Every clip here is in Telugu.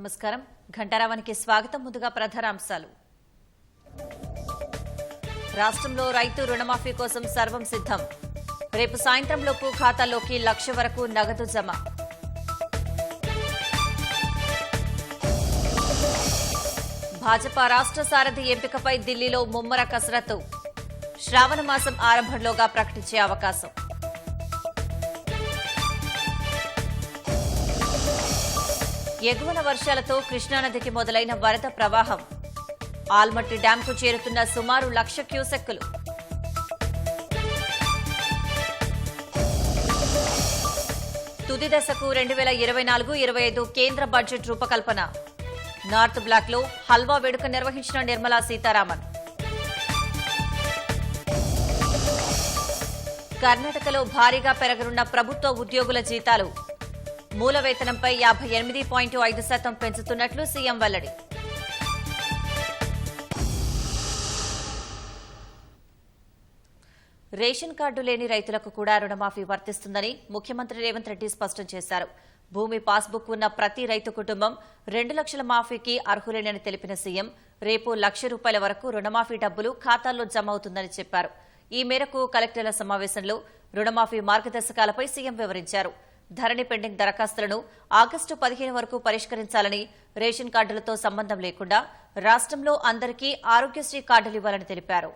నమస్కారం. ఘంటారావానికి స్వాగతం. ముందుగా ప్రధానాంశాలు. రాష్ట్రంలో రైతు రుణమాఫీ కోసం సర్వం సిద్ధం. రేపు సాయంత్రంలోపు ఖాతాల్లోకి 1,00,000 వరకు నగదు జమ. భాజపా రాష్ట్ర సారథి ఎంపికపై ఢిల్లీలో ముమ్మర కసరత్తు. శ్రావణ మాసం ఆరంభంలోగా ప్రకటించే అవకాశం. ఎగువన వర్షాలతో కృష్ణానదికి మొదలైన వరద ప్రవాహం. ఆల్మట్టి డ్యాంకు చేరుతున్న సుమారు 1,00,000 క్యూసెక్కులు. తుది దశకు 2024-25 కేంద్ర బడ్జెట్ రూపకల్పన. నార్త్ బ్లాక్లో హల్వా వేడుక నిర్వహించిన నిర్మలా సీతారామన్. కర్ణాటకలో భారీగా పెరగనున్న ప్రభుత్వ ఉద్యోగుల జీతాలు. మూల వేతనంపై 58.5% పెంచుతున్నట్లు సీఎం వెల్లడి. రేషన్ కార్డు లేని రైతులకు కూడా రుణమాఫీ వర్తిస్తుందని ముఖ్యమంత్రి రేవంత్ రెడ్డి స్పష్టం చేశారు. భూమి పాస్బుక్ ఉన్న ప్రతి రైతు కుటుంబం 2 లక్షల మాఫీకి అర్హులేనని తెలిపిన సీఎం రేపు 1,00,000 రూపాయల వరకు రుణమాఫీ డబ్బులు ఖాతాల్లో జమ అవుతుందని చెప్పారు. ఈ మేరకు కలెక్టర్ల సమావేశంలో రుణమాఫీ మార్గదర్శకాలపై సీఎం వివరించారు. ధరణి పెండింగ్ దరఖాస్తులను ఆగస్టు 15 వరకు పరిష్కరించాలని, రేషన్ కార్డులతో సంబంధం లేకుండా రాష్ట్రంలో అందరికీ ఆరోగ్యశ్రీ కార్డులు ఇవ్వాలని తెలిపారు.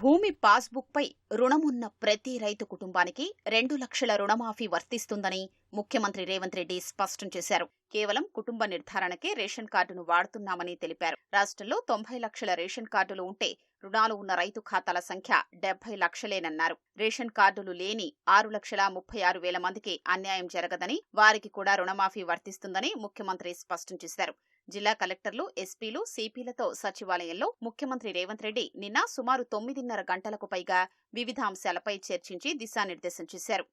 భూమి పాస్బుక్ పై రుణమున్న ప్రతి రైతు కుటుంబానికి 2 లక్షల రుణమాఫీ వర్తిస్తుందని ముఖ్యమంత్రి రేవంత్ రెడ్డి స్పష్టం చేశారు. కేవలం కుటుంబ నిర్ధారణకే రేషన్ కార్డును వాడుతున్నామని తెలిపారు. రాష్ట్రంలో 90 లక్షల రేషన్ కార్డులు ఉంటే రుణాలు ఉన్న రైతు ఖాతాల సంఖ్య 70 లక్షలేనన్నారు. రేషన్ కార్డులు లేని 6,36,000 మందికి అన్యాయం జరగదని, వారికి కూడా రుణమాఫీ వర్తిస్తుందని ముఖ్యమంత్రి స్పష్టం చేశారు. జిల్లా కలెక్టర్లు, ఎస్పీలు, సిపిలతో సచివాలయంలో ముఖ్యమంత్రి రేవంత్ రెడ్డి నిన్న సుమారు 9:30 గంటలకు పైగా వివిధ అంశాలపై చర్చించి దిశానిర్దేశం చేశారు.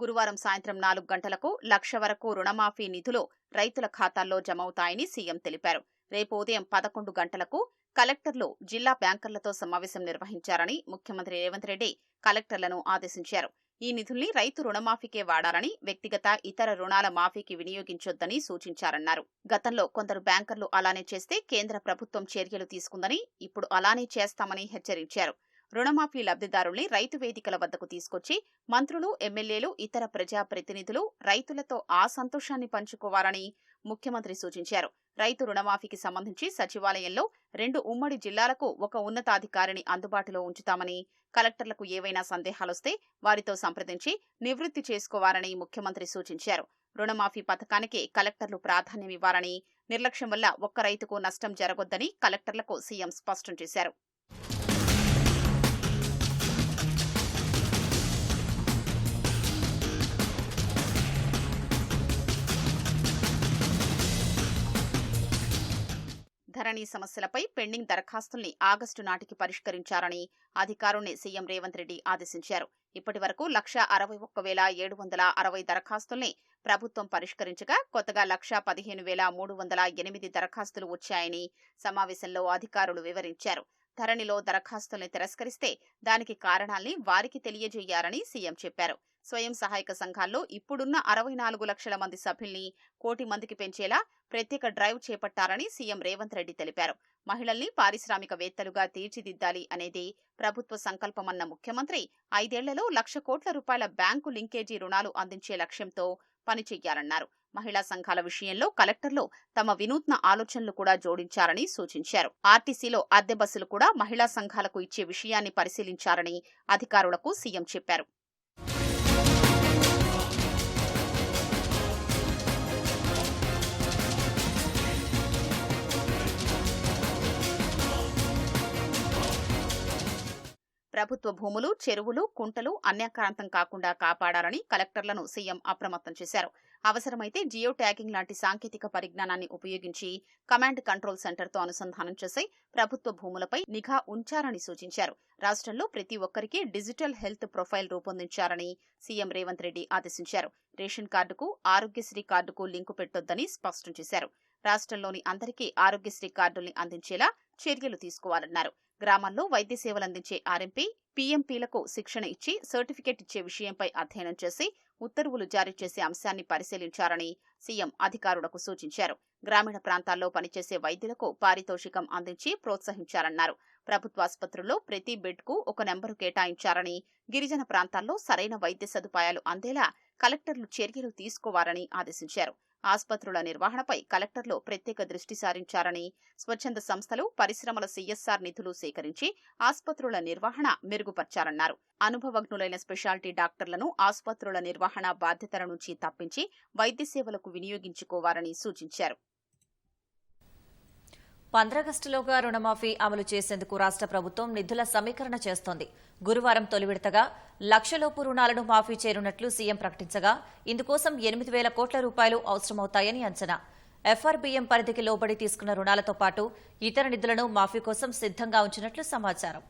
గురువారం సాయంత్రం 4 గంటలకు 1,00,000 వరకు రుణమాఫీ నిధులు రైతుల ఖాతాల్లో జమవుతాయని సీఎం తెలిపారు. రేపు ఉదయం 11 గంటలకు కలెక్టర్లు జిల్లా బ్యాంకర్లతో సమావేశం నిర్వహించారని ముఖ్యమంత్రి రేవంత్ రెడ్డి కలెక్టర్లను ఆదేశించారు. ఈ నిధుల్ని రైతు రుణమాఫీకే వాడాలని, వ్యక్తిగత ఇతర రుణాల మాఫీకి వినియోగించొద్దని సూచించారన్నారు. గతంలో కొందరు బ్యాంకర్లు అలానే చేస్తే కేంద్ర ప్రభుత్వం చర్యలు తీసుకుందని, ఇప్పుడు అలానే చేస్తామని హెచ్చరించారు. రుణమాఫీ లబ్ధిదారుల్ని రైతు వేదికల వద్దకు తీసుకొచ్చి మంత్రులు, ఎమ్మెల్యేలు, ఇతర ప్రజాప్రతినిధులు రైతులతో ఆ సంతోషాన్ని పంచుకోవాలని ముఖ్యమంత్రి సూచించారు. రైతు రుణమాఫీకి సంబంధించి సచివాలయంలో 2 ఉమ్మడి జిల్లాలకు ఒక ఉన్నతాధికారిని అందుబాటులో ఉంచుతామని, కలెక్టర్లకు ఏవైనా సందేహాలొస్తే వారితో సంప్రదించి నివృత్తి చేసుకోవాలని ముఖ్యమంత్రి సూచించారు. రుణమాఫీ పథకానికి కలెక్టర్లు ప్రాధాన్యమివ్వాలని, నిర్లక్ష్యం వల్ల ఒక్క రైతుకు నష్టం జరగొద్దని కలెక్టర్లకు సీఎం స్పష్టం చేశారు. ధరణి సమస్యలపై పెండింగ్ దరఖాస్తుల్ని ఆగస్టు నాటికి పరిష్కరించాలని అధికారుల్ని సీఎం రేవంత్ రెడ్డి ఆదేశించారు. ఇప్పటి వరకు 1,61,760 దరఖాస్తుల్ని ప్రభుత్వం పరిష్కరించగా కొత్తగా 1,15,308 దరఖాస్తులు వచ్చాయని సమావేశంలో అధికారులు వివరించారు. ధరణిలో దరఖాస్తుల్ని తిరస్కరిస్తే దానికి కారణాల్ని వారికి తెలియజేయాలని సీఎం చెప్పారు. స్వయం సహాయక సంఘాల్లో ఇప్పుడున్న 64 లక్షల మంది సభ్యుల్ని 1 కోటి మందికి పెంచేలా ప్రత్యేక డ్రైవ్ చేపట్టారని సీఎం రేవంత్ రెడ్డి తెలిపారు. మహిళల్ని పారిశ్రామికవేత్తలుగా తీర్చిదిద్దాలి అనేది ప్రభుత్వ సంకల్పమన్న ముఖ్యమంత్రి 5 ఏళ్లలో 1,00,000 కోట్ల రూపాయల బ్యాంకు లింకేజీ రుణాలు అందించే లక్ష్యంతో పనిచెయ్యాలన్నారు. మహిళా సంఘాల విషయంలో కలెక్టర్లు తమ వినూత్న ఆలోచనలు కూడా జోడించారని సూచించారు. ఆర్టీసీలో అద్దె బస్సులు కూడా మహిళా సంఘాలకు ఇచ్చే విషయాన్ని పరిశీలించారని అధికారులకు సీఎం చెప్పారు. ప్రభుత్వ భూములు, చెరువులు, కుంటలు అన్యాక్రాంతం కాకుండా కాపాడాలని కలెక్టర్లను సీఎం అప్రమత్తం చేశారు. అవసరమైతే జియో ట్యాగింగ్ లాంటి సాంకేతిక పరిజ్ఞానాన్ని ఉపయోగించి కమాండ్ కంట్రోల్ సెంటర్తో అనుసంధానం చేసి ప్రభుత్వ భూములపై నిఘా ఉంచారని సూచించారు. రాష్ట్రంలో ప్రతి ఒక్కరికి డిజిటల్ హెల్త్ ప్రొఫైల్ రూపొందించారని సీఎం రేవంత్ రెడ్డి ఆదేశించారు. రేషన్ కార్డుకు, ఆరోగ్యశ్రీ కార్డుకు లింకు పెట్టొద్దని స్పష్టం చేశారు. రాష్ట్రంలోని అందరికీ ఆరోగ్యశ్రీ కార్డుల్ని అందించేలా చర్యలు తీసుకోవాలన్నారు. గ్రామాల్లో వైద్య సేవలందించే ఆర్ఎంపీ, పీఎంపీలకు శిక్షణ ఇచ్చి సర్టిఫికెట్ ఇచ్చే విషయంపై అధ్యయనం చేసి ఉత్తర్వులు జారీ చేసే అంశాన్ని పరిశీలించాలని సీఎం అధికారులకు సూచించారు. గ్రామీణ ప్రాంతాల్లో పనిచేసే వైద్యులకు పారితోషికం అందించి ప్రోత్సహించాలన్నారు. ప్రభుత్వాసుపత్రుల్లో ప్రతి బెడ్కు ఒక నెంబరు కేటాయించారని, గిరిజన ప్రాంతాల్లో సరైన వైద్య సదుపాయాలు అందేలా కలెక్టర్లు చర్యలు తీసుకోవాలని ఆదేశించారు. ఆసుపత్రుల నిర్వహణపై కలెక్టర్లు ప్రత్యేక దృష్టి సారించారని, స్వచ్ఛంద సంస్థలు, పరిశ్రమల సీఎస్ఆర్ నిధులు సేకరించి ఆసుపత్రుల నిర్వహణ మెరుగుపర్చాలన్నారు. అనుభవజ్ఞులైన స్పెషాలిటీ డాక్టర్లను ఆసుపత్రుల నిర్వహణ బాధ్యతల నుంచి తప్పించి వైద్య సేవలకు వినియోగించుకోవాలని సూచించారు. 15 ఆగస్టులోగా రుణమాఫీ అమలు చేసేందుకు రాష్ట్ర ప్రభుత్వం నిధుల సమీకరణ చేస్తోంది. గురువారం తొలి విడతగా 1,00,000 లోపు రుణాలను మాఫీ చేయనున్నట్లు సీఎం ప్రకటించగా, ఇందుకోసం 8,000 కోట్ల రూపాయలు అవసరమవుతాయని అంచనా. ఎఫ్ఆర్బీఎం పరిధికి లోబడి తీసుకున్న రుణాలతో పాటు ఇతర నిధులను మాఫీ కోసం సిద్ధంగా ఉంచినట్లు సమాచారం.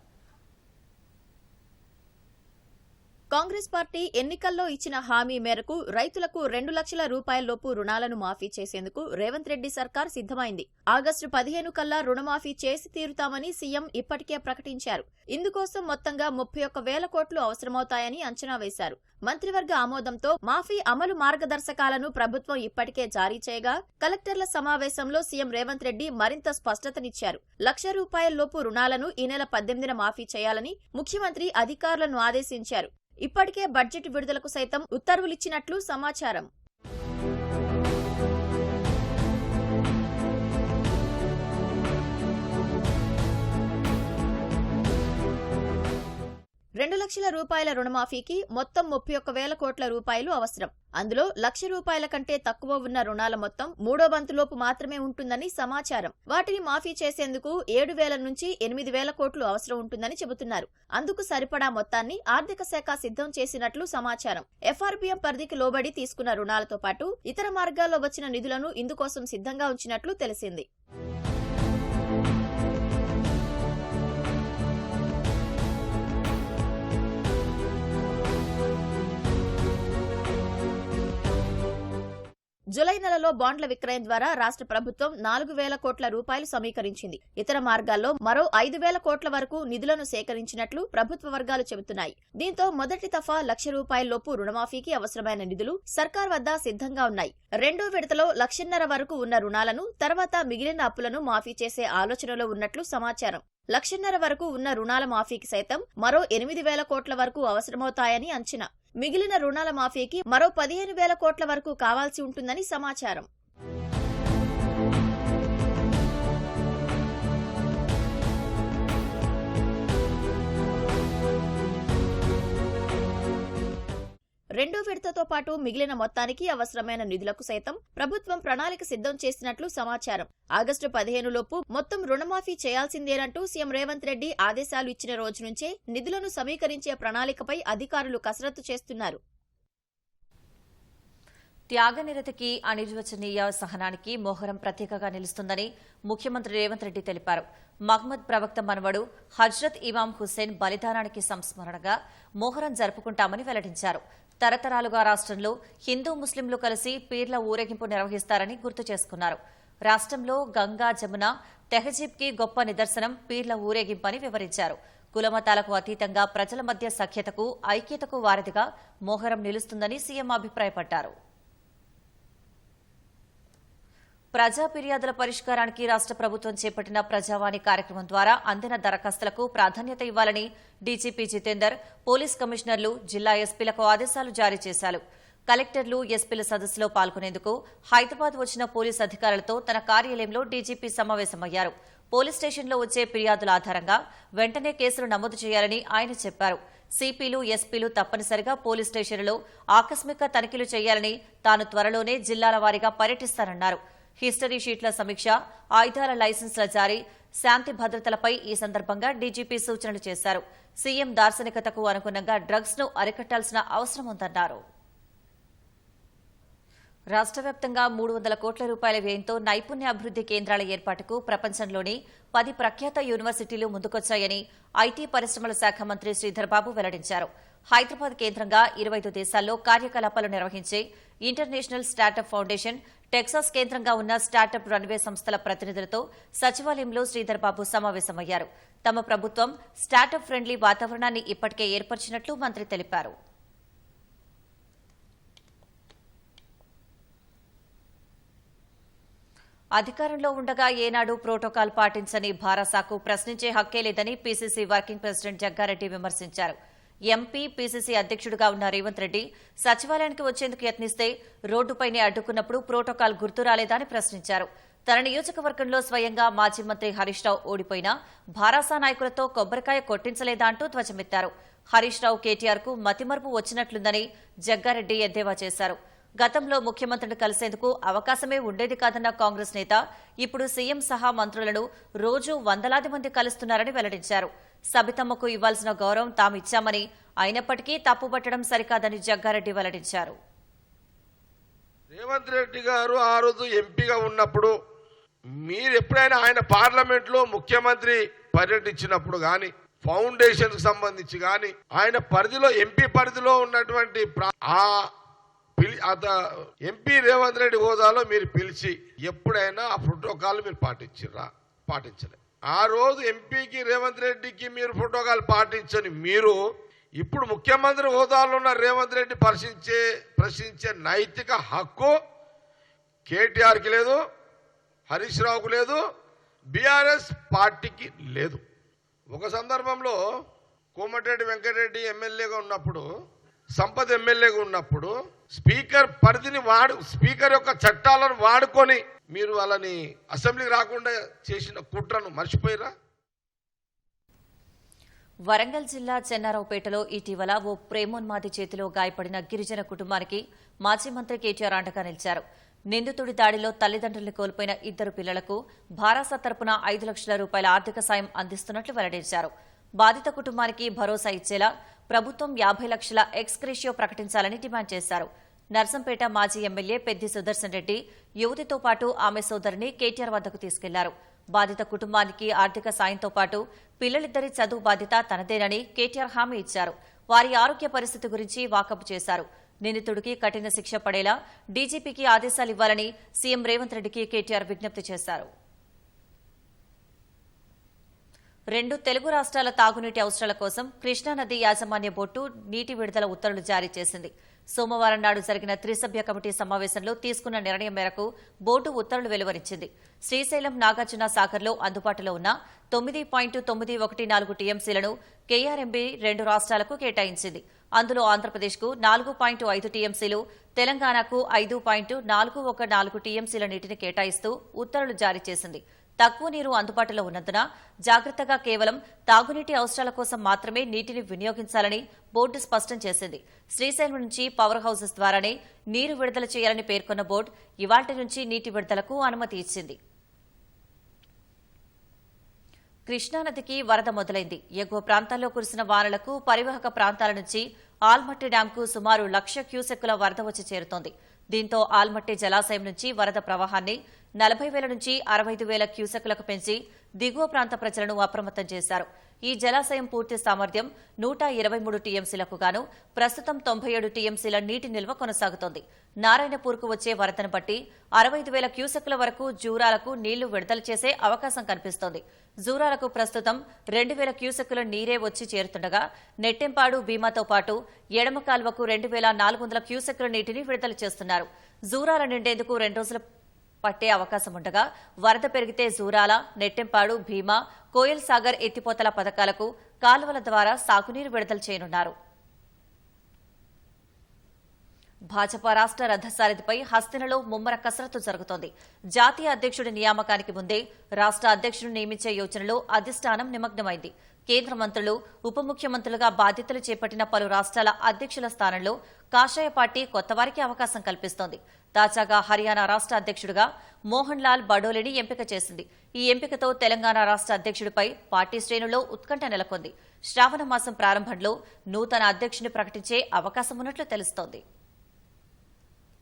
కాంగ్రెస్ పార్టీ ఎన్నికల్లో ఇచ్చిన హామీ మేరకు రైతులకు 2 లక్షల రూపాయలలోపు రుణాలను మాఫీ చేసేందుకు రేవంత్ రెడ్డి సర్కార్ సిద్దమైంది. ఆగస్టు 15 కల్లా రుణమాఫీ చేసి తీరుతామని సీఎం ఇప్పటికే ప్రకటించారు. ఇందుకోసం మొత్తంగా 31,000 కోట్లు అవసరమవుతాయని అంచనా వేశారు. మంత్రివర్గ ఆమోదంతో మాఫీ అమలు మార్గదర్శకాలను ప్రభుత్వం ఇప్పటికే జారీ చేయగా, కలెక్టర్ల సమావేశంలో సీఎం రేవంత్ రెడ్డి మరింత స్పష్టతనిచ్చారు. 1,00,000 రూపాయలలోపు రుణాలను ఈ నెల 18న మాఫీ చేయాలని ముఖ్యమంత్రి అధికారులను ఆదేశించారు. ఇప్పటికే బడ్జెట్ విడుదలకు సైతం ఉత్తర్వులిచ్చినట్లు సమాచారం. రెండు లక్షల రూపాయల రుణమాఫీకి మొత్తం 31,000 కోట్ల రూపాయలు అవసరం. అందులో 1,00,000 రూపాయల కంటే తక్కువ ఉన్న రుణాల మొత్తం 3వ వంతులోపు మాత్రమే ఉంటుందని సమాచారం. వాటిని మాఫీ చేసేందుకు 7,000 నుంచి 8,000 కోట్లు అవసరం ఉంటుందని చెబుతున్నారు. అందుకు సరిపడా మొత్తాన్ని ఆర్థిక శాఖ సిద్ధం చేసినట్లు సమాచారం. ఎఫ్ఆర్బీఎం పరిధికి లోబడి తీసుకున్న రుణాలతో పాటు ఇతర మార్గాల్లో వచ్చిన నిధులను ఇందుకోసం సిద్ధంగా ఉంచినట్లు తెలిసింది. జులై నెలలో బాండ్ల విక్రయం ద్వారా రాష్ట్ర ప్రభుత్వం 4,000 కోట్ల రూపాయలు సమీకరించింది. ఇతర మార్గాల్లో మరో 5,000 కోట్ల వరకు నిధులను సేకరించినట్లు ప్రభుత్వ వర్గాలు చెబుతున్నాయి. దీంతో మొదటి దఫా 1,00,000 రూపాయలలోపు రుణమాఫీకి అవసరమైన నిధులు సర్కార్ వద్ద సిద్ధంగా ఉన్నాయి. రెండో విడతలో 1,50,000 వరకు ఉన్న రుణాలను, తర్వాత మిగిలిన అప్పులను మాఫీ చేసే ఆలోచనలో ఉన్నట్లు సమాచారం. 1,50,000 వరకు ఉన్న రుణాల మాఫీకి సైతం మరో 8,000 కోట్ల వరకు అవసరమవుతాయని అంచనా. మిగిలిన రుణాల మాఫీకి మరో 15,000 కోట్ల వరకు కావాల్సి ఉంటుందని సమాచారం. రెండో విడతతో పాటు మిగిలిన మొత్తానికి అవసరమైన నిధులకు సైతం ప్రభుత్వం ప్రణాళిక సిద్ధం చేసినట్లు సమాచారం. ఆగస్టు 15 లోపు మొత్తం రుణమాఫీ చేయాల్సిందేనంటూ సీఎం రేవంత్ రెడ్డి ఆదేశాలు ఇచ్చిన రోజు నుంచే నిధులను సమీకరించే ప్రణాళికపై అధికారులు కసరత్తు చేస్తున్నారు. త్యాగనిరతికి, అనిర్వచనీయ సహనానికి మొహరం ప్రతీకగా నిలుస్తుందని ముఖ్యమంత్రి రేవంత్ రెడ్డి తెలిపారు. మహ్మద్ ప్రవక్త మనవడు హజ్రత్ ఇమాం హుస్సేన్ బలిదానానికి సంస్మరణగా మొహరం జరుపుకుంటామని వెల్లడించారు. తరతరాలుగా రాష్ట్రంలో హిందూ ముస్లింలు కలిసి పీర్ల ఊరేగింపు నిర్వహిస్తారని గుర్తు చేసుకున్నారు. రాష్ట్రంలో గంగా, జమున, తెహజీబ్కి గొప్ప నిదర్శనం పీర్ల ఊరేగింపని వివరించారు. కులమతాలకు అతీతంగా ప్రజల మధ్య సఖ్యతకు, ఐక్యతకు వారధిగా మొహరం నిలుస్తుందని సీఎం అభిప్రాయపడ్డారు. ప్రజా ఫిర్యాదుల పరిష్కారానికి రాష్ట్ర ప్రభుత్వం చేపట్టిన ప్రజావాణి కార్యక్రమం ద్వారా అందిన దరఖాస్తులకు ప్రాధాన్యత ఇవ్వాలని డీజీపీ జితేందర్, పోలీస్ కమిషనర్లు, జిల్లా ఎస్పీలకు ఆదేశాలు జారీ చేశారు. కలెక్టర్లు, ఎస్పీల సదస్సులో పాల్గొనేందుకు హైదరాబాద్ వచ్చిన పోలీస్ అధికారులతో తన కార్యాలయంలో డీజీపీ సమావేశమయ్యారు. పోలీస్ స్టేషన్లో వచ్చే ఫిర్యాదుల ఆధారంగా వెంటనే కేసులు నమోదు చేయాలని ఆయన చెప్పారు. సిపిలు, ఎస్పీలు తప్పనిసరిగా పోలీస్ స్టేషన్లలో ఆకస్మిక తనిఖీలు చేయాలని, తాను త్వరలోనే జిల్లాల వారీగా పర్యటిస్తానన్నారు. హిస్టరీ షీట్ల సమీక్ష, ఆయుధాల లైసెన్స్ల జారీ, శాంతి భద్రతలపై ఈ సందర్భంగా డీజీపీ సూచనలు చేశారు. సీఎం దార్శనికతకు అనుగుణంగా డ్రగ్స్ ను అరికట్టాల్సిన అవసరం ఉందన్నారు. రాష్ట్ర వ్యాప్తంగా 300 కోట్ల రూపాయల వ్యయంతో నైపుణ్య అభివృద్ధి కేంద్రాల ఏర్పాటుకు ప్రపంచంలోని 10 ప్రఖ్యాత యూనివర్సిటీలు ముందుకొచ్చాయని ఐటీ పరిశ్రమల శాఖ మంత్రి శ్రీధర్ బాబు వెల్లడించారు. హైదరాబాద్ కేంద్రంగా 25 దేశాల్లో కార్యకలాపాలు నిర్వహించే ఇంటర్నేషనల్ స్టార్టప్ ఫౌండేషన్, టెక్సాస్ కేంద్రంగా ఉన్న స్టార్టప్ రన్వే సంస్థల ప్రతినిధులతో సచివాలయంలో శ్రీధర్ బాబు సమావేశమయ్యారు. తమ ప్రభుత్వం స్టార్టప్ ఫ్రెండ్లీ వాతావరణాన్ని ఇప్పటికే ఏర్పరిచినట్లు మంత్రి తెలిపారు. అధికారంలో ఉండగా ఏనాడు ప్రోటోకాల్ పాటించని భారసాకు ప్రశ్నించే హక్కే లేదని పీసీసీ వర్కింగ్ ప్రెసిడెంట్ జగ్గారెడ్డి విమర్శించారు. ఎంపీ, పీసీసీ అధ్యక్షుడిగా ఉన్న రేవంత్ రెడ్డి సచివాలయానికి వచ్చేందుకు యత్నిస్తే రోడ్డుపైనే అడ్డుకున్నప్పుడు ప్రోటోకాల్ గుర్తు రాలేదా అని ప్రశ్నించారు. తన నియోజకవర్గంలో స్వయంగా మాజీ మంత్రి హరీష్ రావు ఓడిపోయినా భారాసా నాయకులతో కొబ్బరికాయ కొట్టించలేదా అంటూ ధ్వజమెత్తారు. హరీష్ రావు కేటీఆర్కు మతిమరుపు వచ్చినట్లుందని జగ్గారెడ్డి ఎద్దేవా చేశారు. గతంలో ముఖ్యమంత్రిని కలిసేందుకు అవకాశమే ఉండేది కాదన్న కాంగ్రెస్ నేత ఇప్పుడు సీఎం సహా మంత్రులను రోజూ వందలాది మంది కలుస్తున్నారని వెల్లడించారు. సబితమ్మకు ఇవ్వాల్సిన గౌరవం తాము ఇచ్చామని, అయినప్పటికీ తప్పుపట్టడం సరికాదని జగ్గారెడ్డి వెల్లడించారు. రేవంత్ రెడ్డి గారు ఆ రోజు ఎంపీగా ఉన్నప్పుడు మీరు ఎప్పుడైనా ఆయన పార్లమెంట్ లో ముఖ్యమంత్రి పర్యటించినప్పుడు గాని, ఫౌండేషన్ కు సంబంధించి గాని, ఆయన పరిధిలో ఎంపీ పరిధిలో ఉన్నటువంటి ఎంపీ రేవంత్ రెడ్డి హోదాలో మీరు పిలిచి ఎప్పుడైనా ఆ ప్రోటోకాల్ మీరు పాటించలే. ఆ రోజు ఎంపీకి రేవంత్ రెడ్డికి మీరు ప్రోటోకాల్ పాటించని మీరు ఇప్పుడు ముఖ్యమంత్రి హోదాలో ఉన్న రేవంత్ రెడ్డి ప్రశ్నించే నైతిక హక్కు కేటీఆర్కి లేదు, హరీష్ రావుకు లేదు, బీఆర్ఎస్ పార్టీకి లేదు. ఒక సందర్భంలో కోమటిరెడ్డి వెంకటరెడ్డి ఎమ్మెల్యేగా ఉన్నప్పుడు, సంపత్ ఎమ్మెల్యేగా ఉన్నప్పుడు స్పీకర్ పరిధిని స్పీకర్ యొక్క చట్టాలను వాడుకొని మీరు వాళ్ళని అసెంబ్లీకి రాకుండా చేసిన కుట్రను మర్చిపోయిరా? వరంగల్ జిల్లా చెన్నారావుపేటలో ఇటీవల ఓ ప్రేమోన్మాది చేతిలో గాయపడిన గిరిజన కుటుంబానికి మాజీ మంత్రి కేటీఆర్ అండగా నిలిచారు. నిందితుడి దాడిలో తల్లిదండ్రుల్ని కోల్పోయిన 2 పిల్లలకు భారాసా తరపున 5 లక్షల రూపాయల ఆర్థిక సాయం అందిస్తున్నట్లు వెల్లడించారు. బాధిత కుటుంబానికి భరోసా ఇచ్చేలా ప్రభుత్వం 50 లక్షల ఎక్స్గ్రేషియో ప్రకటించాలని డిమాండ్ చేశారు. నర్సంపేట మాజీ ఎమ్మెల్యే పెద్ది సుదర్శన్ రెడ్డి యువతితో పాటు ఆమె సోదరిని కేటీఆర్ వద్దకు తీసుకెళ్లారు. బాధిత కుటుంబానికి ఆర్థిక సాయంతో పాటు పిల్లలిద్దరి చదువు బాధ్యత తనదేనని కేటీఆర్ హామీ ఇచ్చారు. వారి ఆరోగ్య పరిస్థితి గురించి వాకబు చేశారు. నిందితుడికి కఠిన శిక్ష పడేలా డీజీపీకి ఆదేశాలివ్వాలని సీఎం రేవంత్ రెడ్డికి కేటీఆర్ విజ్ఞప్తి చేశారు. 2 తెలుగు రాష్ట్రాల తాగునీటి అవసరాల కోసం కృష్ణానది యాజమాన్య బోర్డు నీటి విడుదల ఉత్తర్వులు జారీ చేసింది. సోమవారం నాడు జరిగిన త్రిసభ్య కమిటీ సమావేశంలో తీసుకున్న నిర్ణయం మేరకు బోర్డు ఉత్తర్వులు వెలువరించింది. శ్రీశైలం, నాగార్జున సాగర్లో అందుబాటులో ఉన్న 9.914 టీఎంసీలను కేఆర్ఎంబీ 2 రాష్ట్రాలకు కేటాయించింది. అందులో ఆంధ్రప్రదేశ్కు 4.5 టీఎంసీలు, తెలంగాణకు 5.414 టీఎంసీల నీటిని కేటాయిస్తూ ఉత్తర్వులు జారీ చేసింది. తక్కువ నీరు అందుబాటులో ఉన్నందున జాగ్రత్తగా కేవలం తాగునీటి అవసరాల కోసం మాత్రమే నీటిని వినియోగించాలని బోర్డు స్పష్టం చేసింది. శ్రీశైలం నుంచి పవర్ హౌసెస్ ద్వారానే నీరు విడుదల చేయాలని పేర్కొన్న బోర్డు ఇవాళ్టి నుంచి నీటి విడుదలకు అనుమతి ఇచ్చింది. కృష్ణానదికి వరద మొదలైంది. ఎగువ ప్రాంతాల్లో కురిసిన వానలకు పరివాహక ప్రాంతాల నుంచి ఆల్మట్టి డ్యాంకు సుమారు 1,00,000 క్యూసెక్కుల వరద వచ్చి చేరుతోంది. దీంతో ఆల్మట్టి జలాశయం నుంచి వరద ప్రవాహాన్ని 40,000 నుంచి 65,000 క్యూసెక్కులకు పెంచి దిగువ ప్రాంత ప్రజలను అప్రమత్తం చేశారు. ఈ జలాశయం పూర్తి సామర్థ్యం 123 టీఎంసీలకు గాను ప్రస్తుతం 97 టీఎంసీల నీటి నిల్వ కొనసాగుతోంది. నారాయణపూర్కు వచ్చే వరదను బట్టి 65,000 క్యూసెక్కుల వరకు జూరాలకు నీళ్లు విడుదల చేసే అవకాశం కనిపిస్తోంది. జూరాలకు ప్రస్తుతం 2,000 క్యూసెక్కుల నీరే వచ్చి చేరుతుండగా నెట్టెంపాడు, భీమాతో పాటు ఎడమ కాల్వకు 2,400 క్యూసెక్కుల నీటిని విడుదల చేస్తున్నారు. జూరాల నిండేందుకు 2 రోజుల పట్టే అవకాశం ఉండగా వరద పెరిగితే జూరాల, నెట్టెంపాడు, భీమా, కోయల్ సాగర్ ఎత్తిపోతల పథకాలకు కాలువల ద్వారా సాగునీరు విడుదల చేయనున్నారు. భాజపా రాష్ట్ర రథసారథిపై హస్తినలో ముమ్మర కసరత్తు జరుగుతోంది. జాతీయ అధ్యక్షుడి నియామకానికి ముందే రాష్ట్ర అధ్యక్షుడిని నియమించే యోచనలో అధిష్టానం నిమగ్నమైంది. కేంద్ర మంత్రులు, ఉప ముఖ్యమంత్రులుగా బాధ్యతలు చేపట్టిన పలు రాష్ట్రాల అధ్యక్షుల స్థానంలో కాషాయ పార్టీ కొత్తవారికి అవకాశం కల్పిస్తోంది. తాజాగా హర్యానా రాష్ట్ర అధ్యక్షుడిగా మోహన్ లాల్ బడోలిని ఎంపిక చేసింది. ఈ ఎంపికతో తెలంగాణ రాష్ట్ర అధ్యక్షుడిపై పార్టీ శ్రేణుల్లో ఉత్కంఠ నెలకొంది. శ్రావణ మాసం ప్రారంభంలో నూతన అధ్యక్షుడిని ప్రకటించే అవకాశం ఉన్నట్లు తెలుస్తోంది.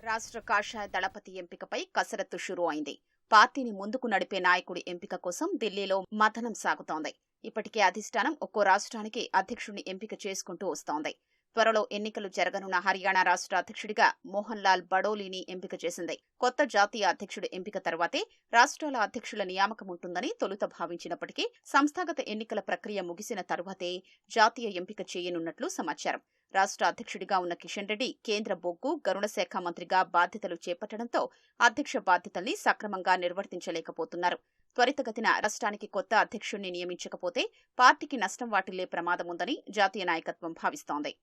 రాష్ట్ర కాషాయ దళపతి ఎంపికపై కసరత్తు షురూ అయింది. పార్టీని ముందుకు నడిపే నాయకుడి ఎంపిక కోసం ఢిల్లీలో మథనం సాగుతోంది. ఇప్పటికే అధిష్టానం ఒక్కో రాష్ట్రానికి అధ్యక్షుడిని ఎంపిక చేసుకుంటూ వస్తోంది. త్వరలో ఎన్నికలు జరగనున్న హర్యానా రాష్ట్ర అధ్యక్షుడిగా మోహన్ లాల్ బడోలీని ఎంపిక చేసింది. కొత్త జాతీయ అధ్యక్షుడి ఎంపిక తర్వాతే రాష్ట్రాల అధ్యక్షుల నియామకం ఉంటుందని తొలుత భావించినప్పటికీ సంస్థాగత ఎన్నికల ప్రక్రియ ముగిసిన తర్వాతే జాతీయ ఎంపిక చేయనున్నట్లు సమాచారం. రాష్ట్ర అధ్యక్షుడిగా ఉన్న కిషన్ రెడ్డి కేంద్ర బొగ్గు, గరుడ శాఖ మంత్రిగా బాధ్యతలు చేపట్టడంతో అధ్యక్ష బాధ్యతల్ని సక్రమంగా నిర్వర్తించలేకపోతున్నారు. త్వరితగతిన రాష్ట్రానికి కొత్త అధ్యక్షుడిని నియమించకపోతే పార్టీకి నష్టం వాటిల్లే ప్రమాదముందని జాతీయ నాయకత్వం భావిస్తోంది.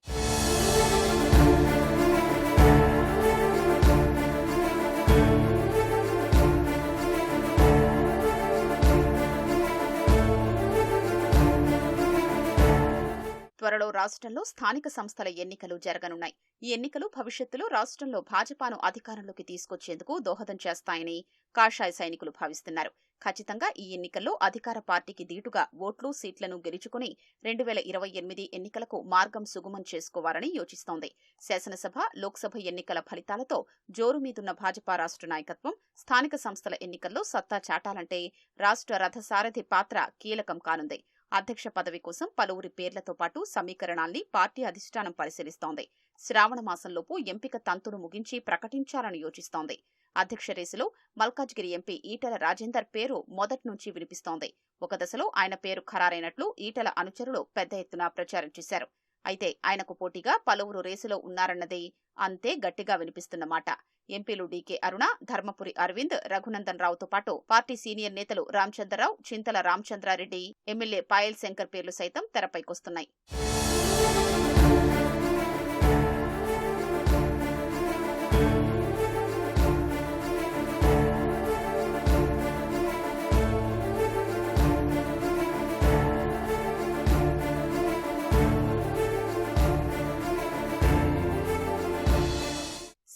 త్వరలో రాష్ట్రంలో స్థానిక సంస్థల ఎన్నికలు జరగనున్నాయి. ఈ ఎన్నికలు భవిష్యత్తులో రాష్ట్రంలో భాజపాను అధికారంలోకి తీసుకొచ్చేందుకు దోహదం చేస్తాయని కాషాయ సైనికులు భావిస్తున్నారు. ఖచ్చితంగా ఈ ఎన్నికల్లో అధికార పార్టీకి దీటుగా ఓట్లు, సీట్లను గెలుచుకుని 2028 ఎన్నికలకు మార్గం సుగమం చేసుకోవాలని యోచిస్తోంది. శాసనసభ, లోక్సభ ఎన్నికల ఫలితాలతో జోరు మీదున్న భాజపా రాష్ట్ర నాయకత్వం స్థానిక సంస్థల ఎన్నికల్లో సత్తా చాటాలంటే రాష్ట్ర రథసారథి పాత్ర కీలకం కానుంది. అధ్యక్ష పదవి కోసం పలువురి పేర్లతో పాటు సమీకరణాల్ని పార్టీ అధిష్టానం పరిశీలిస్తోంది. శ్రావణ మాసంలోపు ఎంపిక తంతును ముగించి ప్రకటించాలని యోచిస్తోంది. అధ్యక్ష రేసులో మల్కాజ్గిరి ఎంపీ ఈటెల రాజేందర్ పేరు మొదటి నుంచి వినిపిస్తోంది. ఒక దశలో ఆయన పేరు ఖరారైనట్లు ఈటెల అనుచరులు పెద్ద ఎత్తున ప్రచారం చేశారు. అయితే ఆయనకు పోటీగా పలువురు రేసులో ఉన్నారన్నదే అంతే గట్టిగా వినిపిస్తున్నమాట. ఎంపీలు డీకే అరుణ, ధర్మపురి అరవింద్, రఘునందన్ రావుతో పాటు పార్టీ సీనియర్ నేతలు రామచంద్రరావు, చింతల రామచంద్రారెడ్డి, ఎమ్మెల్యే పాయల్ శంకర్ పేర్లు సైతం తెరపైకొస్తున్నాయి.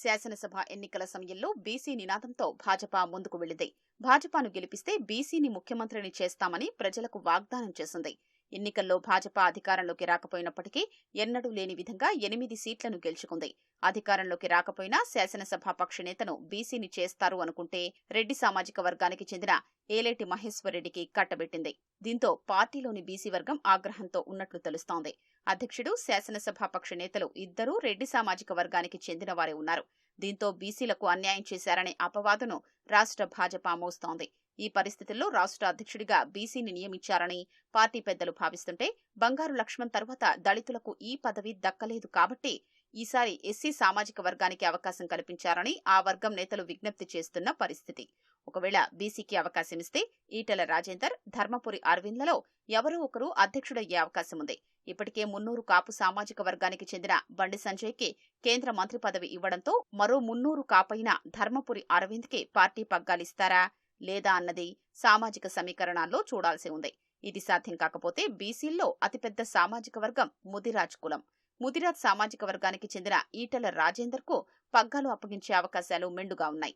శాసనసభ ఎన్నికల సమయంలో బీసీ నినాదంతో భాజపా ముందుకు వెళ్లింది. భాజపాను గెలిపిస్తే బీసీని ముఖ్యమంత్రిని చేస్తామని ప్రజలకు వాగ్దానం చేసింది. ఎన్నికల్లో భాజపా అధికారంలోకి రాకపోయినప్పటికీ ఎన్నడూ లేని విధంగా 8 సీట్లను గెలుచుకుంది. అధికారంలోకి రాకపోయినా శాసనసభాపక్ష నేతను బీసీని చేస్తారు అనుకుంటే రెడ్డి సామాజిక వర్గానికి చెందిన ఏలేటి మహేశ్వరరెడ్డికి కట్టబెట్టింది. దీంతో పార్టీలోని బీసీ వర్గం ఆగ్రహంతో ఉన్నట్లు తెలుస్తోంది. అధ్యక్షుడు, శాసనసభాపక్ష నేతలు ఇద్దరూ రెడ్డి సామాజిక వర్గానికి చెందిన వారే ఉన్నారు. దీంతో బీసీలకు అన్యాయం చేశారనే అపవాదును రాష్ట్ర భాజపా మోస్తోంది. ఈ పరిస్థితుల్లో రాష్ట్ర అధ్యక్షుడిగా బీసీని నియమించారని పార్టీ పెద్దలు భావిస్తుంటే బంగారు లక్ష్మణ్ తర్వాత దళితులకు ఈ పదవి దక్కలేదు కాబట్టి ఈసారి ఎస్సీ సామాజిక వర్గానికి అవకాశం కల్పించారని ఆ వర్గం నేతలు విజ్ఞప్తి చేస్తున్న పరిస్థితి. ఒకవేళ బీసీకి అవకాశమిస్తే ఈటెల రాజేందర్, ధర్మపురి అరవింద్లలో ఎవరో ఒకరు అధ్యక్షుడయ్యే అవకాశం ఉంది. ఇప్పటికే 300 కాపు సామాజిక వర్గానికి చెందిన బండి సంజయ్కి కేంద్ర మంత్రి పదవి ఇవ్వడంతో మరో 300 కాపైన ధర్మపురి అరవింద్కి పార్టీ పగ్గాలిస్తారా లేదా అన్నది సామాజిక సమీకరణాల్లో చూడాల్సి ఉంది. ఇది సాధ్యం కాకపోతే బీసీల్లో అతిపెద్ద సామాజిక వర్గం ముదిరాజ్ కులం. ముదిరాజ్ సామాజిక వర్గానికి చెందిన ఈటెల రాజేందర్ కు పగ్గాలు అప్పగించే అవకాశాలు మెండుగా ఉన్నాయి.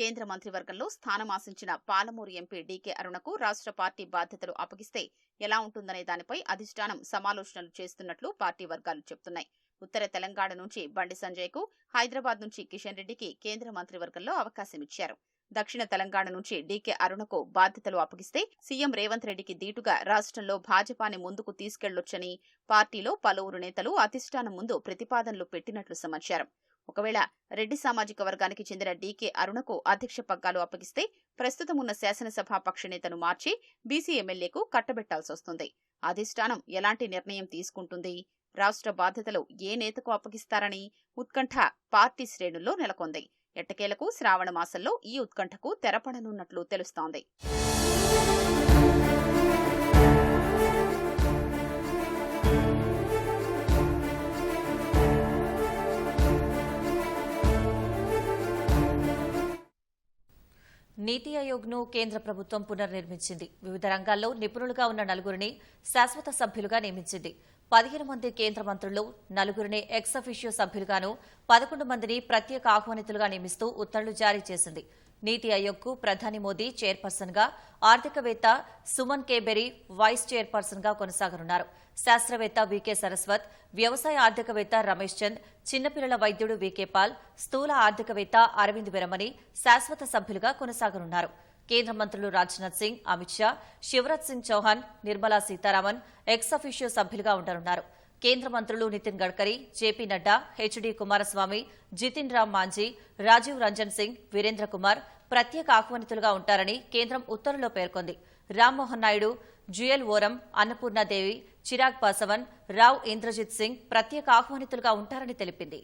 కేంద్ర మంత్రివర్గంలో స్థానమాసించిన పాలమూరు ఎంపీ డీకే అరుణకు రాష్ట్ర పార్టీ బాధ్యతలు అప్పగిస్తే ఎలా ఉంటుందనే దానిపై అధిష్టానం సమాలోచనలు చేస్తున్నట్లు పార్టీ వర్గాలు చెబుతున్నాయి. ఉత్తర తెలంగాణ నుంచి బండి సంజయ్కు, హైదరాబాద్ నుంచి కిషన్ రెడ్డికి కేంద్ర మంత్రివర్గంలో అవకాశమిచ్చారు. దక్షిణ తెలంగాణ నుంచి డీకే అరుణకు బాధ్యతలు అప్పగిస్తే సీఎం రేవంత్ రెడ్డికి దీటుగా రాష్ట్రంలో భాజపాని ముందుకు తీసుకెళ్లొచ్చని పార్టీలో పలువురు నేతలు అధిష్టానం ముందు ప్రతిపాదనలు పెట్టినట్లు సమాచారం. ఒకవేళ రెడ్డి సామాజిక వర్గానికి చెందిన డీకే అరుణకు అధ్యక్ష పగ్గాలు అప్పగిస్తే ప్రస్తుతం ఉన్న శాసనసభాపక్ష నేతను మార్చి బీసీ ఎమ్మెల్యేకు కట్టబెట్టాల్సొస్తుంది. అధిష్టానం ఎలాంటి నిర్ణయం తీసుకుంటుంది, రాష్ట్ర బాధ్యతలు ఏ నేతకు అప్పగిస్తారని ఉత్కంఠ పార్టీ శ్రేణుల్లో నెలకొంది. ఎట్టకేలకు శ్రావణ మాసంలో ఈ ఉత్కంఠకు తెరపడనున్నట్లు తెలుస్తోంది. నీతి ఆయోగ్ను కేంద్ర ప్రభుత్వం పునర్నిర్మించింది. వివిధ రంగాల్లో నిపుణులుగా ఉన్న 4 శాశ్వత సభ్యులుగా నియమించింది. 15 మంది కేంద్ర మంత్రులు, 4గురిని ఎక్స్ అఫిషియో సభ్యులుగాను, 11 మందిని ప్రత్యేక ఆహ్వానితులుగా నియమిస్తూ ఉత్తర్వులు జారీ చేసింది. నీతి ఆయోగ్కు ప్రధాని మోదీ చైర్పర్సన్గా, ఆర్థికవేత్త సుమన్ కే బెరీ వైస్ చైర్పర్సన్గా కొనసాగనున్నారు. శాస్త్రవేత్త వికే సరస్వత్, వ్యవసాయ ఆర్థికవేత్త రమేష్ చంద్, చిన్నపిల్లల వైద్యుడు వికే పాల్, స్థూల ఆర్థికవేత్త అరవింద్ విరమణి శాశ్వత సభ్యులుగా కొనసాగనున్నారు. కేంద్ర మంత్రులు రాజ్నాథ్ సింగ్, అమిత్ షా, శివరాజ్ సింగ్ చౌహాన్, నిర్మలా సీతారామన్ ఎక్స్ అఫిషియో సభ్యులుగా ఉండనున్నారు. కేంద్ర మంత్రులు నితిన్ గడ్కరీ, జేపీ నడ్డా, హెచ్డీ కుమారస్వామి, జితిన్ రామ్ మాంఝీ, రాజీవ్ రంజన్ సింగ్, వీరేంద్ర కుమార్ ప్రత్యేక ఆహ్వానితులుగా ఉంటారని కేంద్రం ఉత్తర్వులో పేర్కొంది. రామ్మోహన్ నాయుడు, జుయల్ ఓరం, అన్నపూర్ణాదేవి, చిరాగ్ పాసవన్, రావ్ ఇంద్రజిత్ సింగ్ ప్రత్యేక ఆహ్వానితులుగా ఉంటారని తెలిపింది.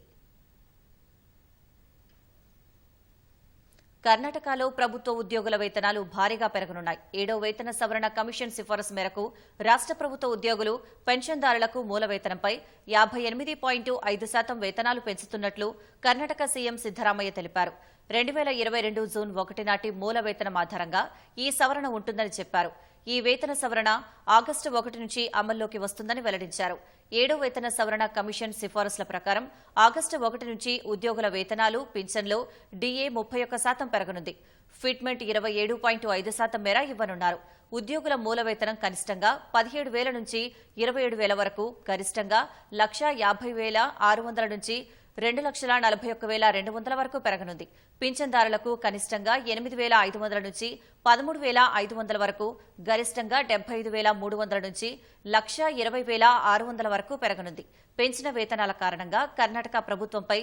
కర్ణాటకలో ప్రభుత్వ ఉద్యోగుల వేతనాలు భారీగా పెరగనున్నాయి. 7వ వేతన సవరణ కమిషన్ సిఫారసు మేరకు రాష్ట్ర ప్రభుత్వ ఉద్యోగులు, పెన్షన్దారులకు మూల వేతనంపై 58.5% వేతనాలు పెంచుతున్నట్లు కర్ణాటక సీఎం సిద్దరామయ్య తెలిపారు. 2022 జూన్ 1 నాటి మూల వేతనం ఆధారంగా ఈ సవరణ ఉంటుందని చెప్పారు. ఈ వేతన సవరణ ఆగస్టు 1 నుంచి అమల్లోకి వస్తుందని వెల్లడించారు. 7వ వేతన సవరణ కమిషన్ సిఫారసుల ప్రకారం ఆగస్టు 1 నుంచి ఉద్యోగుల వేతనాలు, పింఛన్లు డీఏ 31% పెరగనుంది. ఫిట్మెంట్ 27.5% మేర ఇవ్వనున్నారు. ఉద్యోగుల మూల వేతనం కనిష్టంగా 17,000 నుంచి 27,000 వరకు, గరిష్టంగా 1,50,600 నుంచి 2,41,200 వరకు పెరగనుంది. పింఛన్దారులకు కనిష్టంగా 8,500 నుంచి 13,500 వరకు, గరిష్టంగా 75,300 నుంచి 1,20,600 వరకు పెరగనుంది. పెంచిన వేతనాల కారణంగా కర్ణాటక ప్రభుత్వంపై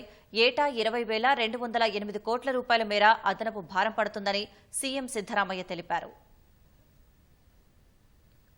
ఏటా 20,208 కోట్ల రూపాయల మేర అదనపు భారం పడుతుందని సీఎం సిద్దరామయ్య తెలిపారు.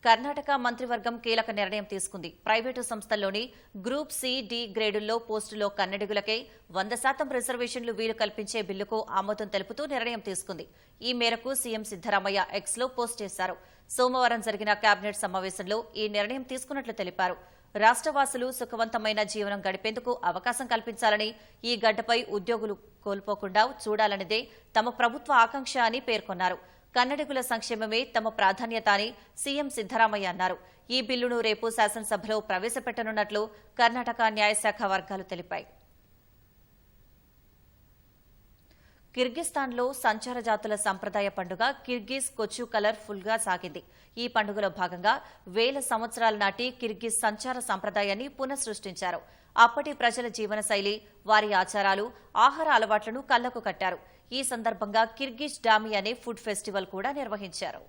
కర్ణాటక మంత్రివర్గం కీలక నిర్ణయం తీసుకుంది. ప్రైవేటు సంస్థల్లోని గ్రూప్ సి, డి గ్రేడుల్లో పోస్టులో కన్నడిగులకే 100% రిజర్వేషన్లు వీలు కల్పించే బిల్లుకు ఆమోదం తెలుపుతూ నిర్ణయం తీసుకుంది. ఈ మేరకు సీఎం సిద్దరామయ్య ఎక్స్లో పోస్ట్ చేశారు. సోమవారం జరిగిన కేబినెట్ సమావేశంలో ఈ నిర్ణయం తీసుకున్నట్లు తెలిపారు. రాష్ట్రవాసులు సుఖవంతమైన జీవనం గడిపేందుకు అవకాశం కల్పించాలని, ఈ గడ్డపై ఉద్యోగులు కోల్పోకుండా చూడాలన్నదే తమ ప్రభుత్వ ఆకాంక్ష అని పేర్కొన్నారు. కన్నడిగుల సంక్షేమమే తమ ప్రాధాన్యత అని సీఎం సిద్దరామయ్య అన్నారు. ఈ బిల్లును రేపు శాసనసభలో ప్రవేశపెట్టనున్నట్లు కర్ణాటక న్యాయశాఖ వర్గాలు తెలిపాయి. కిర్గిస్థాన్లో సంచార జాతుల సంప్రదాయ పండుగ కిర్గిజ్ కొచ్చు కలర్ ఫుల్ గా సాగింది. ఈ పండుగలో భాగంగా 1000 సంవత్సరాల నాటి కిర్గిజ్ సంచార సంప్రదాయాన్ని పునఃసృష్టించారు. అప్పటి ప్రజల జీవనశైలి, వారి ఆచారాలు, ఆహార అలవాట్లను కళ్లకు కట్టారు. ఈ సందర్భంగా కిర్గిజ్ డామి అనే ఫుడ్ ఫెస్టివల్ కూడా నిర్వహించారు.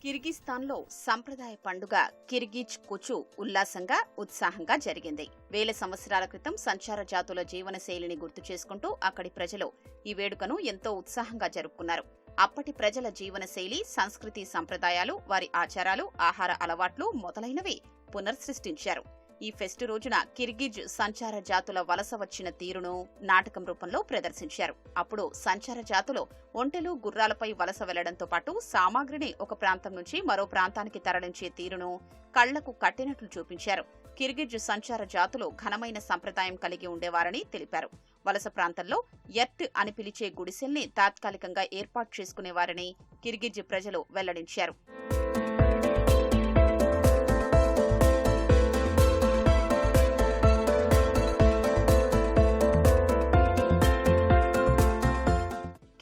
కిర్గిస్థాన్లో సంప్రదాయ పండుగ కిర్గిజ్ కొచు ఉల్లాసంగా, ఉత్సాహంగా జరిగింది. 1000 సంవత్సరాల క్రితం సంచార జాతుల జీవనశైలిని గుర్తు చేసుకుంటూ అక్కడి ప్రజలు ఈ వేడుకను ఎంతో ఉత్సాహంగా జరుపుకున్నారు. అప్పటి ప్రజల జీవనశైలి, సంస్కృతి, సంప్రదాయాలు, వారి ఆచారాలు, ఆహార అలవాట్లు మొదలైనవి పునర్సృష్టించారు. ఈ ఫెస్టు రోజున కిర్గిజ్ సంచార జాతుల వలస వచ్చిన తీరును నాటకం రూపంలో ప్రదర్శించారు. అప్పుడు సంచార జాతులు ఒంటెలు, గుర్రాలపై వలస వెళ్లడంతో పాటు సామాగ్రిని ఒక ప్రాంతం నుంచి మరో ప్రాంతానికి తరలించే తీరును కళ్లకు కట్టినట్లు చూపించారు. కిర్గిజ్ సంచార జాతులు ఘనమైన సంప్రదాయం కలిగి ఉండేవారని తెలిపారు. వలస ప్రాంతంలో ఎర్ట్ అని పిలిచే గుడిసెల్ని తాత్కాలికంగా ఏర్పాటు చేసుకునేవారని కిర్గిజ్ ప్రజలు వెల్లడించారు.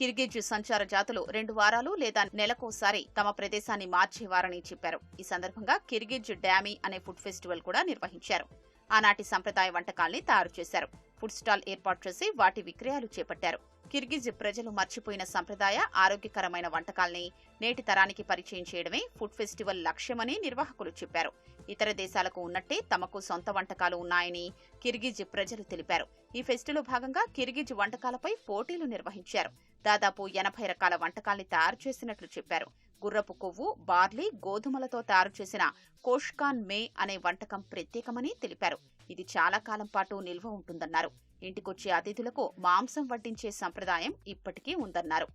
కిర్గిజ్ సంచార జాతులు 2 వారాలు లేదా నెలకోసారి తమ ప్రదేశాన్ని మార్చేవారని చెప్పారు. ఈ సందర్భంగా కిర్గిజ్ డామి అనే ఫుడ్ ఫెస్టివల్ కూడా నిర్వహించారు. ఆనాటి సంప్రదాయ వంటకాల్ని తయారు చేశారు. ఫుడ్ స్టాల్ ఏర్పాటు చేసి వాటి విక్రయాలు చేపట్టారు. కిర్గిజ్ ప్రజలు మర్చిపోయిన సంప్రదాయ, ఆరోగ్యకరమైన వంటకాల్ని నేటి తరానికి పరిచయం చేయడమే ఫుడ్ ఫెస్టివల్ లక్ష్యమని నిర్వాహకులు చెప్పారు. ఇతర దేశాలకు ఉన్నట్టే తమకు సొంత వంటకాలు ఉన్నాయని కిర్గిజ్ ప్రజలు తెలిపారు. ఈ ఫెస్టిలో భాగంగా కిర్గిజ్ వంటకాలపై పోటీలు నిర్వహించారు. దాదాపు 80 రకాల వంటకాల్ని తయారు చేసినట్లు చెప్పారు. గుర్రపు కొవ్వు, బార్లీ, గోధుమలతో తయారు చేసిన కోష్కాన్ మే అనే వంటకం ప్రత్యేకమని తెలిపారు. ఇది చాలా కాలం పాటు నిల్వ ఉంటుందన్నారు. ఇంటికొచ్చే అతిథులకు మాంసం వడ్డించే సంప్రదాయం ఇప్పటికీ ఉందన్నారు.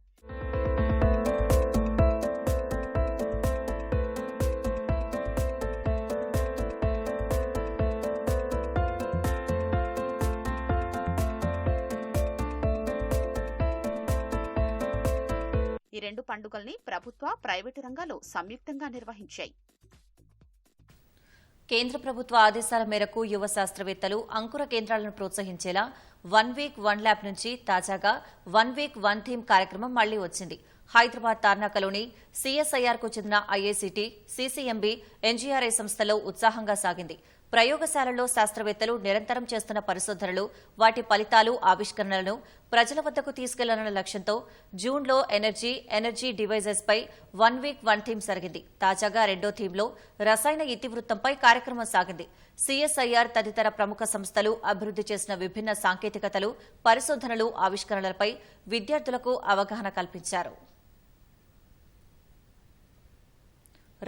ఈ 2 పండుగల్ని ప్రభుత్వ, ప్రైవేటు రంగాలు సంయుక్తంగా నిర్వహించాయి. కేంద్ర ప్రభుత్వ ఆదేశాల మేరకు యువ శాస్త్రవేత్తలు అంకుర కేంద్రాలను ప్రోత్సహించేలా 1 వీక్ 1 ల్యాబ్ నుంచి తాజాగా 1 వీక్ 1 థీమ్ కార్యక్రమం మళ్లీ వచ్చింది. హైదరాబాద్ తార్నాకలోని సిఎస్ఐఆర్కు చెందిన ఐఐసిటి, సిసిఎంబి, ఎన్జీఆర్ఐ సంస్థలో ఉత్సాహంగా సాగింది. ప్రయోగశాలల్లో శాస్త్రవేత్తలు నిరంతరం చేస్తున్న పరిశోధనలు, వాటి ఫలితాలు, ఆవిష్కరణలను ప్రజల వద్దకు తీసుకెళ్లాలన్న లక్ష్యంతో జూన్లో ఎనర్జీ డివైజెస్ పై 1 వీక్ 1 థీమ్ జరిగింది. తాజాగా రెండో థీమ్లో రసాయన ఇతివృత్తంపై కార్యక్రమం సాగింది. సిఎస్ఐఆర్ తదితర ప్రముఖ సంస్థలు అభివృద్ది చేసిన విభిన్న సాంకేతికతలు, పరిశోధనలు, ఆవిష్కరణలపై విద్యార్థులకు అవగాహన కల్పించారు.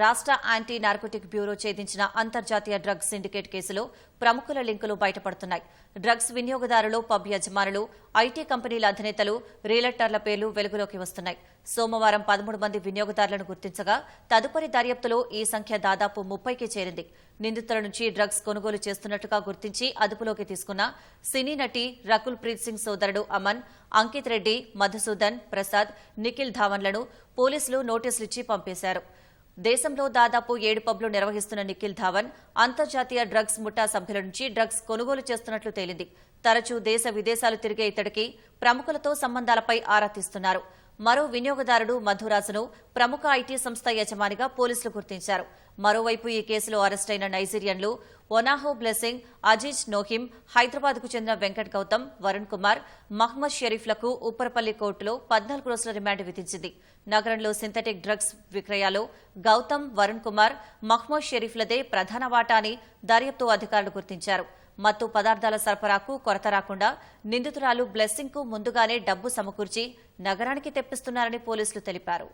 రాష్ట్ర యాంటీ నార్కోటిక్ బ్యూరో ఛేదించిన అంతర్జాతీయ డ్రగ్స్ సిండికేట్ కేసులో ప్రముఖుల లింకులు బయటపడుతున్నాయి. డ్రగ్స్ వినియోగదారులు, పబ్ యజమానులు, ఐటీ కంపెనీల అధినేతలు, రియల్టర్ల పేర్లు వెలుగులోకి వస్తున్నాయి. సోమవారం 13 మంది వినియోగదారులను గుర్తించగా తదుపరి దర్యాప్తులో ఈ సంఖ్య దాదాపు 30కి చేరింది. నిందితుల నుంచి డ్రగ్స్ కొనుగోలు చేస్తున్నట్టుగా గుర్తించి అదుపులోకి తీసుకున్న సినీ నటి రకుల్ ప్రీత్ సింగ్ సోదరుడు అమన్, అంకిత్ రెడ్డి, మధుసూదన్, ప్రసాద్, నిఖిల్ ధావన్లను పోలీసులు నోటీసులిచ్చి పంపేశారు. దేశంలో దాదాపు 7 పబ్లు నిర్వహిస్తున్న నిఖిల్ ధావన్ అంతర్జాతీయ డ్రగ్స్ ముఠా సభ్యుల నుంచి డ్రగ్స్ కొనుగోలు చేస్తున్నట్లు తేలింది. తరచూ దేశ విదేశాలు తిరిగే ఇతడికి ప్రముఖులతో సంబంధాలపై ఆరా తీస్తున్నారు. మరో వినియోగదారుడు మధురాజును ప్రముఖ ఐటీ సంస్థ యజమానిగా పోలీసులు గుర్తించారు. మరోవైపు ఈ కేసులో అరెస్టైన నైజీరియన్లు ఒనాహో బ్లెస్సింగ్, అజీజ్ నోహిం, హైదరాబాద్కు చెందిన వెంకట్ గౌతమ్, వరుణ్ కుమార్, మహ్మద్ షరీఫ్లకు ఉప్పరపల్లి కోర్టులో 14 రోజుల రిమాండ్ విధించింది. నగరంలో సింథటిక్ డ్రగ్స్ విక్రయాలు గౌతమ్, వరుణ్ కుమార్, మహ్మద్ షరీఫ్లదే ప్రధాన వాటా అని దర్యాప్తు అధికారులు గుర్తించారు. మత్తు పదార్థాల సరఫరాకు కొరత రాకుండా నిందితురాలు బ్లెస్సింగ్కు ముందుగానే డబ్బు సమకూర్చి నగరానికి తెప్పిస్తున్నారని పోలీసులు తెలిపారు.